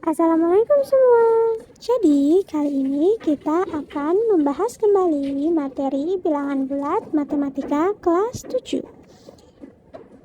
Assalamualaikum semua. Jadi, kali ini kita akan membahas kembali materi bilangan bulat matematika kelas 7.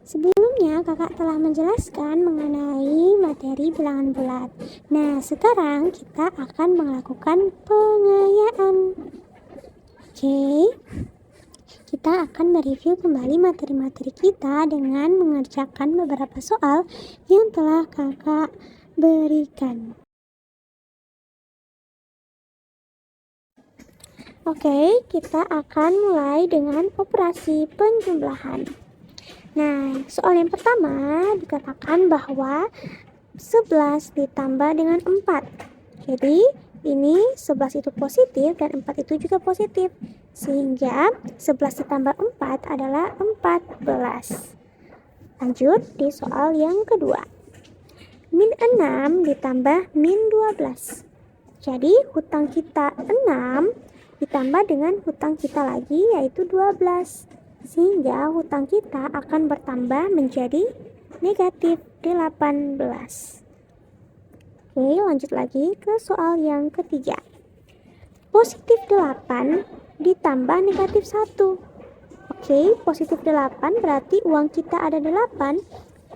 Sebelumnya, kakak telah menjelaskan mengenai materi bilangan bulat. Nah, sekarang kita akan melakukan pengayaan. Oke. Kita akan mereview kembali materi-materi kita dengan mengerjakan beberapa soal yang telah kakak berikan. Oke, kita akan mulai dengan operasi penjumlahan. Nah, soal yang pertama dikatakan bahwa 11 ditambah dengan 4. Jadi, ini 11 itu positif dan 4 itu juga positif. Sehingga 11 ditambah 4 adalah 14. Lanjut di soal yang kedua. Min 6 ditambah min 12. Jadi hutang kita 6 ditambah dengan hutang kita lagi yaitu 12. Sehingga hutang kita akan bertambah menjadi negatif 18. Oke, lanjut lagi ke soal yang ketiga. Positif 8 ditambah negatif 1. Oke, positif 8 berarti uang kita ada 8,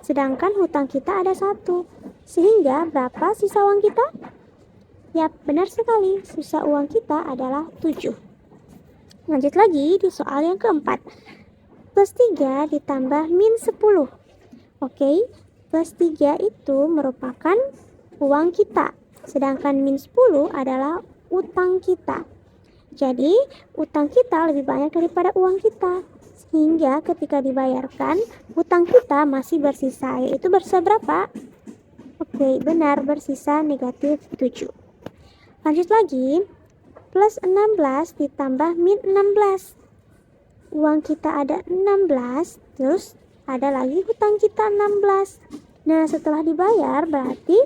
sedangkan hutang kita ada 1. Sehingga berapa sisa uang kita? Yap, benar sekali. Sisa uang kita adalah 7. Lanjut lagi di soal yang keempat. Plus 3 ditambah min 10. Oke, plus 3 itu merupakan uang kita, sedangkan min 10 adalah utang kita. Jadi, utang kita lebih banyak daripada uang kita. Sehingga ketika dibayarkan, utang kita masih bersisa, yaitu bersisa berapa? Oke, benar, bersisa negatif 7. Lanjut lagi, plus 16 ditambah min 16. Uang kita ada 16, terus ada lagi hutang kita 16. Nah, setelah dibayar berarti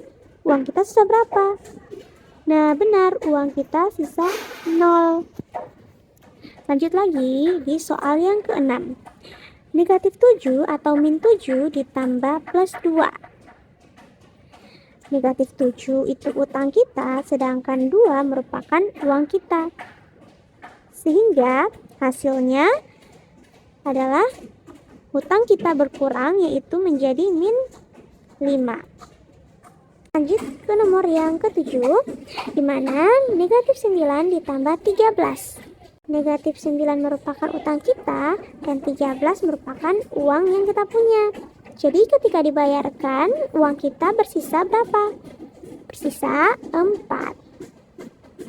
uang kita sisa berapa? Nah, benar, uang kita sisa 0. Lanjut lagi di soal yang ke-6. Negatif 7 atau min 7 ditambah plus 2. Negatif 7 itu utang kita, sedangkan 2 merupakan uang kita. Sehingga hasilnya adalah hutang kita berkurang, yaitu menjadi min 5. Lanjut ke nomor yang ke-7, di mana negatif 9 ditambah 13. Negatif 9 merupakan utang kita, dan 13 merupakan uang yang kita punya. Jadi ketika dibayarkan, uang kita bersisa berapa? Bersisa 4.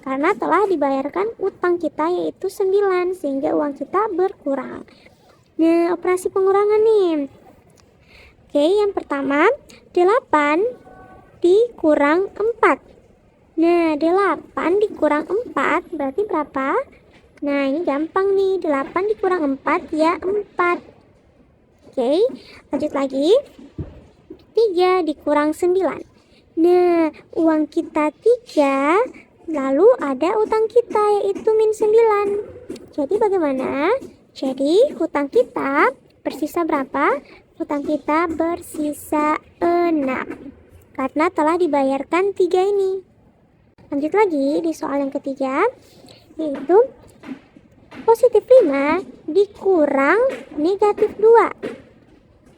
Karena telah dibayarkan utang kita yaitu 9, sehingga uang kita berkurang. Nah, operasi pengurangan nih. Oke, yang pertama, 8 dikurang 4. Nah, 8 dikurang 4 berarti berapa? Nah, ini gampang nih. 8 dikurang 4 ya 4. Oke, lanjut lagi. 3 dikurang 9. Nah, uang kita 3, lalu ada utang kita yaitu min 9. Jadi bagaimana? Jadi hutang kita bersisa berapa? Hutang kita bersisa 6. Karena telah dibayarkan 3 ini. Lanjut lagi di soal yang ketiga, yaitu positif 5 dikurang negatif 2.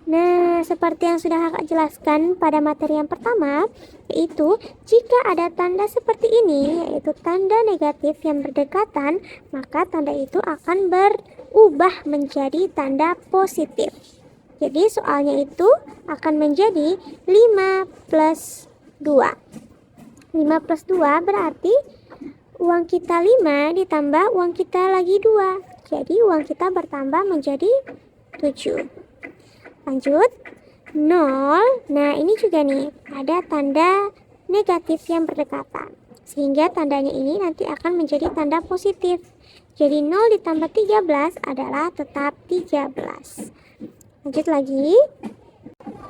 Nah, seperti yang sudah kakak jelaskan pada materi yang pertama, yaitu jika ada tanda seperti ini, yaitu tanda negatif yang berdekatan, maka tanda itu akan berubah menjadi tanda positif. Jadi soalnya itu akan menjadi 5 plus 2. 5 plus 2 berarti uang kita 5 ditambah uang kita lagi 2. Jadi uang kita bertambah menjadi 7. Lanjut, 0. Nah, ini juga nih ada tanda negatif yang berdekatan. Sehingga tandanya ini nanti akan menjadi tanda positif. Jadi 0 ditambah 13 adalah tetap 13. Lanjut lagi,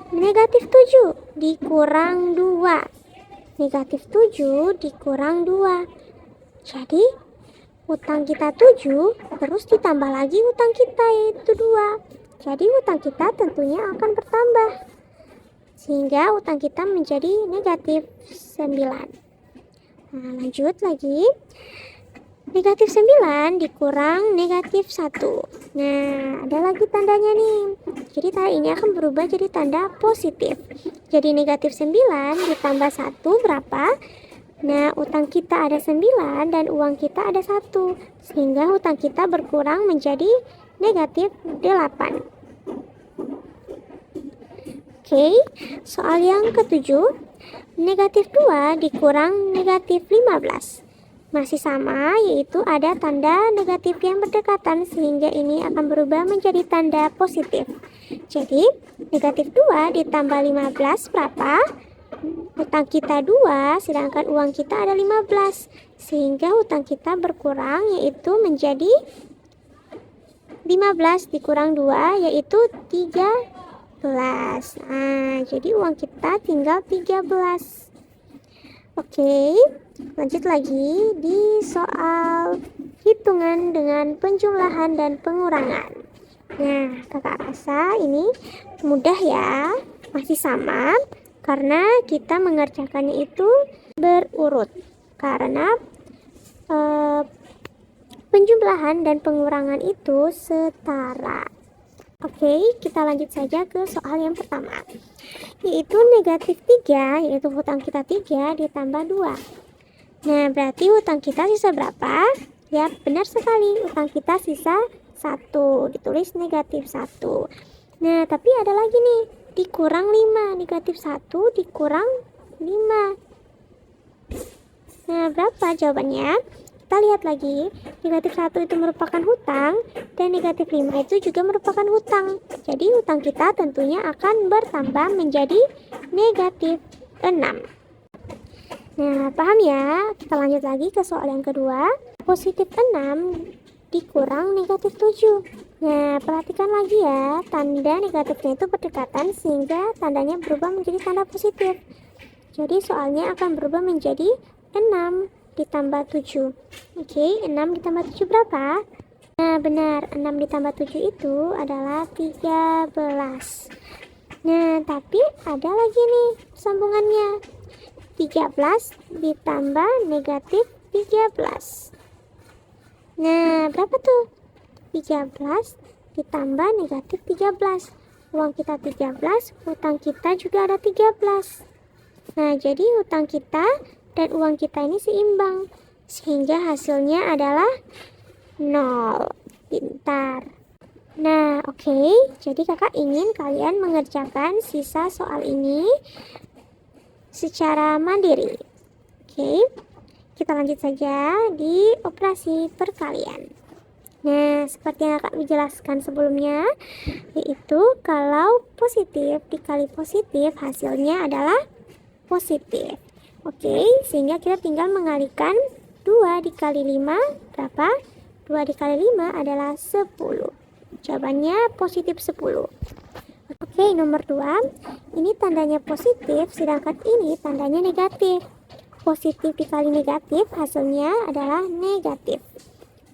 negatif 7 dikurang 2. Negatif 7 dikurang 2. Jadi, hutang kita 7, terus ditambah lagi hutang kita yaitu 2. Jadi, hutang kita tentunya akan bertambah. sehingga utang kita menjadi negatif 9. Nah, lanjut lagi. Negatif 9 dikurang negatif 1. Nah, ada lagi tandanya nih. Jadi tanda ini akan berubah jadi tanda positif. Jadi negatif 9 ditambah 1 berapa? Nah, utang kita ada 9 dan uang kita ada 1. Sehingga utang kita berkurang menjadi negatif 8. Oke, soal yang ketujuh. Negatif 2 dikurang negatif 15. Masih sama, yaitu ada tanda negatif yang berdekatan sehingga ini akan berubah menjadi tanda positif. Jadi, negatif 2 ditambah 15 berapa? Utang kita 2, sedangkan uang kita ada 15. Sehingga utang kita berkurang, yaitu menjadi 15 dikurang 2, yaitu 13. Nah, jadi uang kita tinggal 13. Oke, lanjut lagi di soal hitungan dengan penjumlahan dan pengurangan. Nah, kakak rasa ini mudah ya, masih sama karena kita mengerjakannya itu berurut. Karena penjumlahan dan pengurangan itu setara. Oke, kita lanjut saja ke soal yang pertama, yaitu negatif 3, yaitu hutang kita 3 ditambah 2. Nah, berarti hutang kita sisa berapa? Ya, benar sekali, hutang kita sisa 1, ditulis negatif 1. Nah, tapi ada lagi nih, dikurang 5, negatif 1 dikurang 5. Nah, berapa jawabannya? Kita lihat lagi, negatif 1 itu merupakan hutang, dan negatif 5 itu juga merupakan hutang. Jadi hutang kita tentunya akan bertambah menjadi negatif 6. Nah, paham ya? Kita lanjut lagi ke soal yang kedua. Positif 6 dikurang negatif 7. Nah, perhatikan lagi ya, tanda negatifnya itu berdekatan sehingga tandanya berubah menjadi tanda positif. Jadi soalnya akan berubah menjadi 6 ditambah 7. Oke, 6 ditambah 7 berapa? Nah, benar, 6 ditambah 7 itu adalah 13. Nah, tapi ada lagi nih sambungannya. 13 ditambah negatif 13. Nah, berapa tuh? 13 ditambah negatif 13. Uang kita 13, hutang kita juga ada 13. Nah, jadi hutang kita dan uang kita ini seimbang, sehingga hasilnya adalah 0. Pintar. Nah, oke. Jadi kakak ingin kalian mengerjakan sisa soal ini secara mandiri. Oke, kita lanjut saja di operasi perkalian. Nah, seperti yang kakak menjelaskan sebelumnya, yaitu kalau positif dikali positif hasilnya adalah positif. Oke, sehingga kita tinggal mengalihkan 2 dikali 5 berapa? 2 dikali 5 adalah 10. Jawabannya positif 10. Oke, nomor 2. Ini tandanya positif, sedangkan ini tandanya negatif. Positif dikali negatif hasilnya adalah negatif.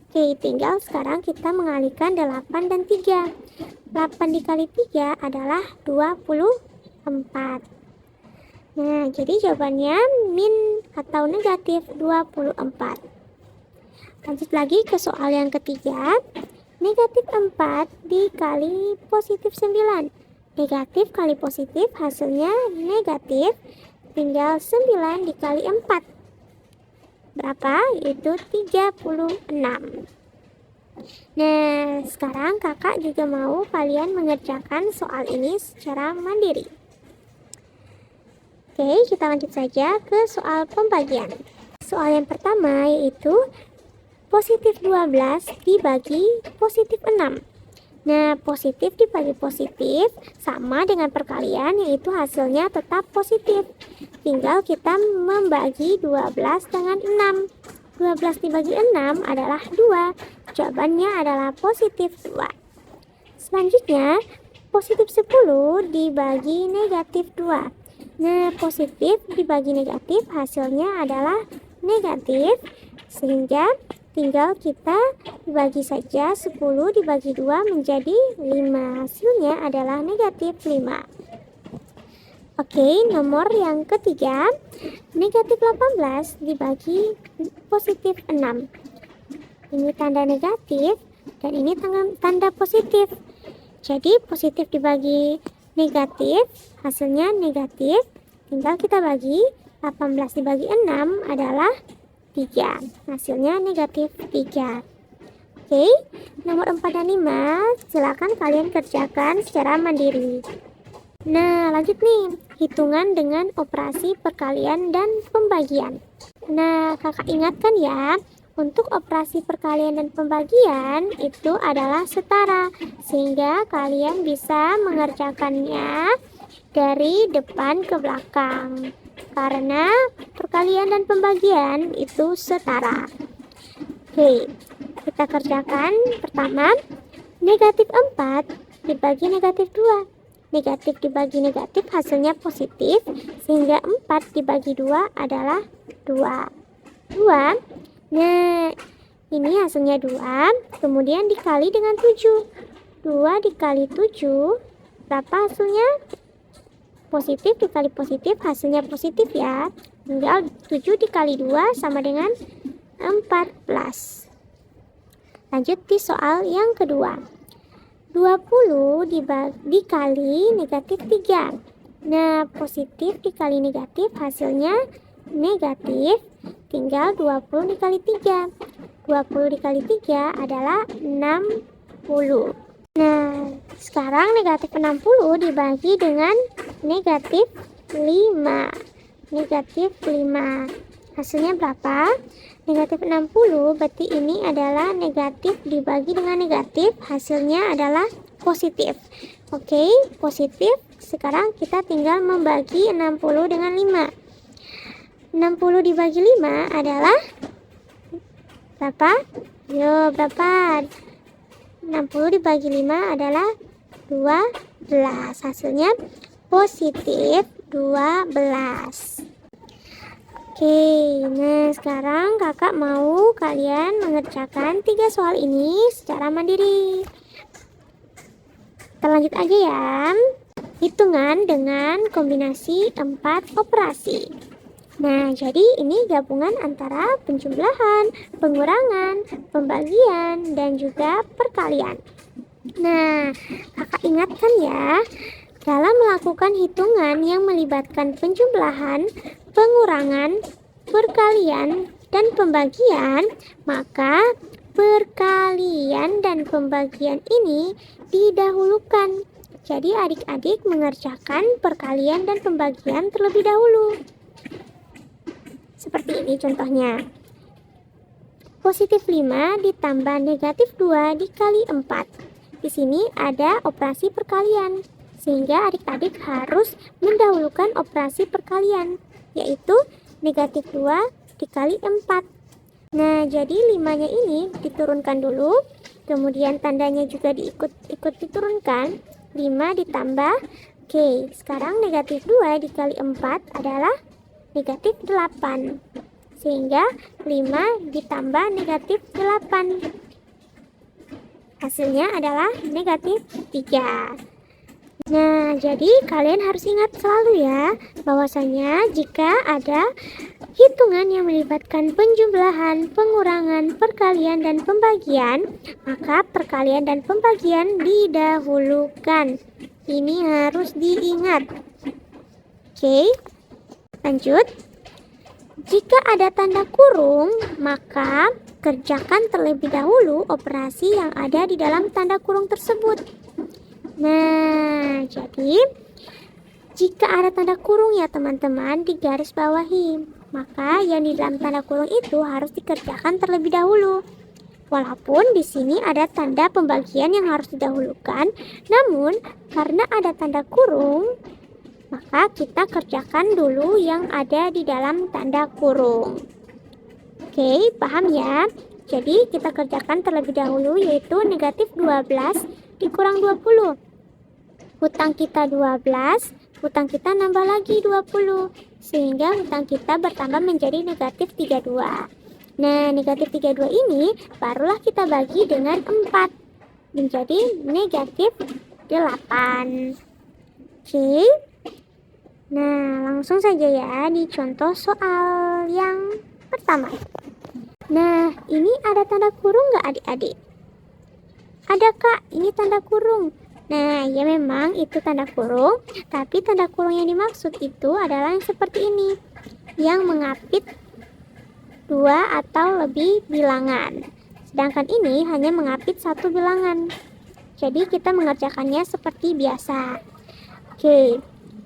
Oke, tinggal sekarang kita mengalihkan 8 dan 3. 8 dikali 3 adalah 24. Nah, jadi jawabannya min atau negatif 24. Lanjut lagi ke soal yang ketiga. Negatif 4 dikali positif 9. Negatif kali positif hasilnya negatif. Tinggal 9 dikali 4. Berapa? Yaitu 36. Nah, sekarang kakak juga mau kalian mengerjakan soal ini secara mandiri. Oke, kita lanjut saja ke soal pembagian. Soal yang pertama yaitu positif 12 dibagi positif 6. Nah, positif dibagi positif sama dengan perkalian, yaitu hasilnya tetap positif. Tinggal kita membagi 12 dengan 6. 12 dibagi 6 adalah 2. Jawabannya adalah positif 2. Selanjutnya, positif 10 dibagi negatif 2. Nah, positif dibagi negatif hasilnya adalah negatif, sehingga tinggal kita dibagi saja 10 dibagi 2 menjadi 5. Hasilnya adalah negatif 5. Oke, nomor yang ketiga, negatif 18 dibagi positif 6. Ini tanda negatif dan ini tanda positif. Jadi positif dibagi negatif, hasilnya negatif. Tinggal kita bagi, 18 dibagi 6 adalah 3. Hasilnya negatif 3. Oke, nomor 4 dan 5 silakan kalian kerjakan secara mandiri. Nah, lanjut nih, hitungan dengan operasi perkalian dan pembagian. Nah, kakak ingatkan ya, untuk operasi perkalian dan pembagian itu adalah setara, sehingga kalian bisa mengerjakannya dari depan ke belakang. Karena perkalian dan pembagian itu setara. Oke, kita kerjakan. Pertama, negatif 4 dibagi negatif 2. Negatif dibagi negatif hasilnya positif, sehingga 4 dibagi 2 adalah 2. 2. Nah, ini hasilnya 2, kemudian dikali dengan 7. 2 dikali 7, berapa hasilnya? Positif dikali positif, hasilnya positif ya. Tinggal 7 dikali 2 sama dengan 14. Lanjut di soal yang kedua. 20 dikali negatif 3. Nah, positif dikali negatif hasilnya negatif. Tinggal 20 dikali 3. 20 dikali 3 adalah 60. Nah, sekarang negatif 60 dibagi dengan negatif 5. Negatif 5. Hasilnya berapa? Negatif 60, berarti ini adalah negatif dibagi dengan negatif, hasilnya adalah positif. Oke, positif. Sekarang kita tinggal membagi 60 dengan 5. 60 dibagi 5 adalah berapa? Yo, berapa? 60 dibagi 5 adalah 12. Hasilnya positif 12. Oke, nah sekarang kakak mau kalian mengerjakan 3 soal ini secara mandiri. Kita lanjut aja ya. Hitungan dengan kombinasi 4 operasi. Nah, jadi ini gabungan antara penjumlahan, pengurangan, pembagian, dan juga perkalian. Nah, kakak ingatkan ya, dalam melakukan hitungan yang melibatkan penjumlahan, pengurangan, perkalian, dan pembagian, maka perkalian dan pembagian ini didahulukan. Jadi adik-adik mengerjakan perkalian dan pembagian terlebih dahulu. Seperti ini contohnya. Positif 5 ditambah negatif 2 dikali 4. Di sini ada operasi perkalian, sehingga adik-adik harus mendahulukan operasi perkalian, yaitu negatif 2 dikali 4. Nah, jadi 5-nya ini diturunkan dulu, kemudian tandanya juga ikut diturunkan. 5 ditambah, oke, sekarang negatif 2 dikali 4 adalah negatif 8. Sehingga 5 ditambah negatif 8. Hasilnya adalah negatif 3. Nah, jadi kalian harus ingat selalu ya, bahwasanya jika ada hitungan yang melibatkan penjumlahan, pengurangan, perkalian, dan pembagian, maka perkalian dan pembagian didahulukan. Ini harus diingat. Oke, lanjut. Jika ada tanda kurung, maka kerjakan terlebih dahulu operasi yang ada di dalam tanda kurung tersebut. Nah, jadi jika ada tanda kurung ya teman-teman, di garis bawahi, maka yang di dalam tanda kurung itu harus dikerjakan terlebih dahulu. Walaupun di sini ada tanda pembagian yang harus didahulukan, namun karena ada tanda kurung, maka kita kerjakan dulu yang ada di dalam tanda kurung. Oke, paham ya? Jadi kita kerjakan terlebih dahulu, yaitu negatif 12 dikurang 20. Hutang kita 12, hutang kita nambah lagi 20, sehingga hutang kita bertambah menjadi negatif 32. Nah, negatif 32 ini barulah kita bagi dengan 4, menjadi negatif 8. Oke. Nah, langsung saja ya di contoh soal yang pertama. Nah, ini ada tanda kurung nggak adik-adik? Ada Kak, ini tanda kurung. Nah, ya memang itu tanda kurung, tapi tanda kurung yang dimaksud itu adalah yang seperti ini, yang mengapit dua atau lebih bilangan. Sedangkan ini hanya mengapit satu bilangan. Jadi kita mengerjakannya seperti biasa. Oke.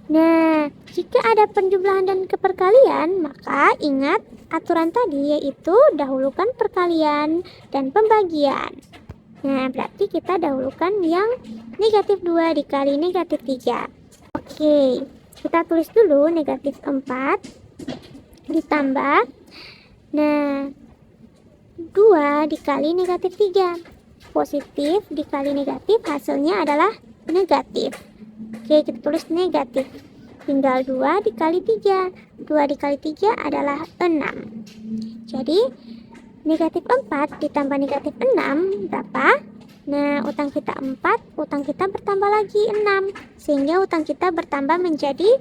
Nah, jika ada penjumlahan dan keperkalian, maka ingat aturan tadi, yaitu dahulukan perkalian dan pembagian. Nah, berarti kita dahulukan yang negatif 2 dikali negatif 3. Oke, kita tulis dulu negatif 4 ditambah. Nah, 2 dikali negatif 3. Positif dikali negatif, hasilnya adalah negatif. Oke, kita tulis negatif. Tinggal 2 dikali 3. 2 dikali 3 adalah 6. Jadi, negatif 4 ditambah negatif 6 berapa? Nah, utang kita 4, utang kita bertambah lagi 6. Sehingga utang kita bertambah menjadi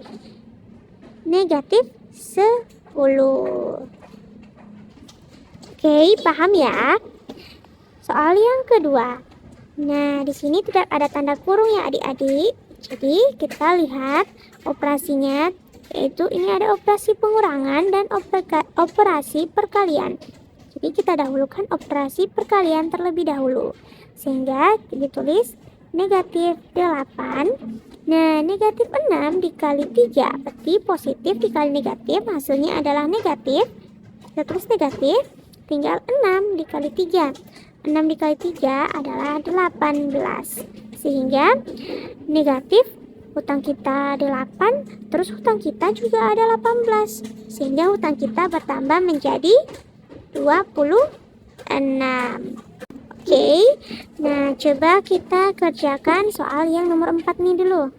negatif 10. Oke, paham ya? Soal yang kedua. Nah, di sini tidak ada tanda kurung ya adik-adik. Jadi, kita lihat operasinya, yaitu ini ada operasi pengurangan dan operasi perkalian. Jadi, kita dahulukan operasi perkalian terlebih dahulu. Sehingga ditulis negatif 8. Nah, negatif 6 dikali 3, berarti positif dikali negatif, hasilnya adalah negatif. Kita tulis negatif, tinggal 6 dikali 3. 6 dikali 3 adalah 18. Sehingga negatif hutang kita 8, terus hutang kita juga ada 18. Sehingga hutang kita bertambah menjadi 26. Oke, nah coba kita kerjakan soal yang nomor 4 nih dulu.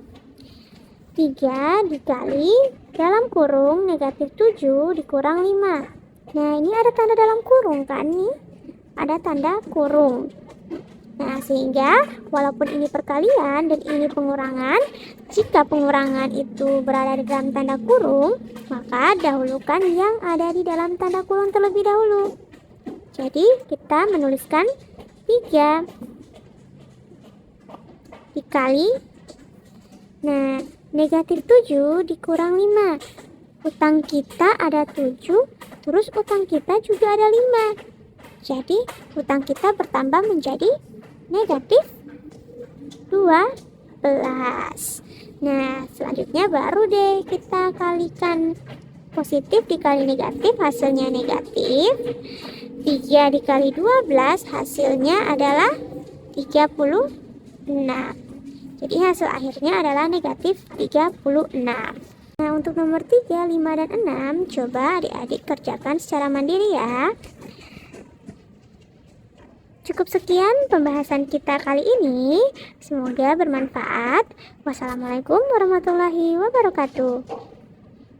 3 dikali dalam kurung negatif 7 dikurang 5. Nah, ini ada tanda dalam kurung kan nih? Ada tanda kurung. Nah, sehingga walaupun ini perkalian dan ini pengurangan, jika pengurangan itu berada di dalam tanda kurung, maka dahulukan yang ada di dalam tanda kurung terlebih dahulu. Jadi, kita menuliskan 3 dikali, nah, negatif 7 dikurang 5. Utang kita ada 7, terus utang kita juga ada 5. Jadi, utang kita bertambah menjadi negatif 12. Nah, selanjutnya baru deh kita kalikan positif dikali negatif, hasilnya negatif. 3 dikali 12, hasilnya adalah 36. Jadi, hasil akhirnya adalah negatif 36. Nah, untuk nomor 3, 5, dan 6, coba adik-adik kerjakan secara mandiri ya. Cukup sekian pembahasan kita kali ini. Semoga bermanfaat. Wassalamualaikum warahmatullahi wabarakatuh.